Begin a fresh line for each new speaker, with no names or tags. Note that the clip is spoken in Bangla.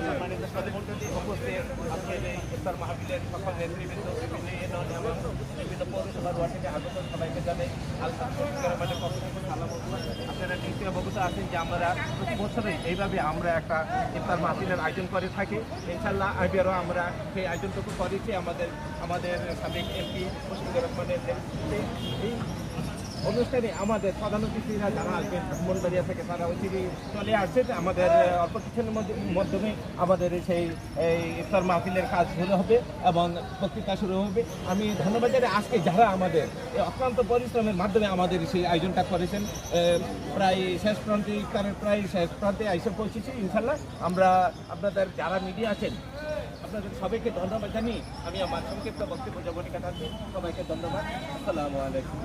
সম্মানিত সদস্যদের উপস্থিত আজকের এই ইফতার মাহফিলের সকল নেতৃবৃন্দ বিভিন্ন ইউনিয়ন এবং বিভিন্ন পৌরসভার ওয়ার্ড থেকে আগত সবাইকে জানাই আলহামদুলিল্লাহ পক্ষ থেকে সালাম। আপনারা নিশ্চয়ই অবগত আছেন যে আমরা প্রতি বছরই এইভাবে আমরা একটা ইফতার মাহফিলের আয়োজন করে থাকি। ইনশাআল্লাহ এবারও আমরা সেই আয়োজনটুকু করেছি আমাদের সাবেক এমপি মুশফিকুর রহমানের এই অনুষ্ঠানে আমাদের প্রধান অতিথিরা যারা আসবেন ব্রাহ্মণবাড়িয়া থেকে তারা অতিথি চলে আসছে। আমাদের অল্প কিছুক্ষণের মাধ্যমে আমাদের সেই ইফতার মাহফিলের কাজ শুরু হবে এবং বক্তৃতা শুরু হবে। আমি ধন্যবাদ জানাই আজকে যারা আমাদের অক্লান্ত পরিশ্রমের মাধ্যমে আমাদের সেই আয়োজনটা করেছেন। প্রায় শেষ প্রান্তে ইফতারের প্রায় শেষ প্রান্তে এসে পৌঁছেছি। ইনশাল্লাহ আমরা আপনাদের যারা মিডিয়া আছেন আপনাদের সবাইকে ধন্যবাদ জানিয়ে আমি আমার সংক্ষিপ্ত বক্তব্য জবনী কাটাচ্ছি। সবাইকে ধন্যবাদ। আসসালামু আলাইকুম।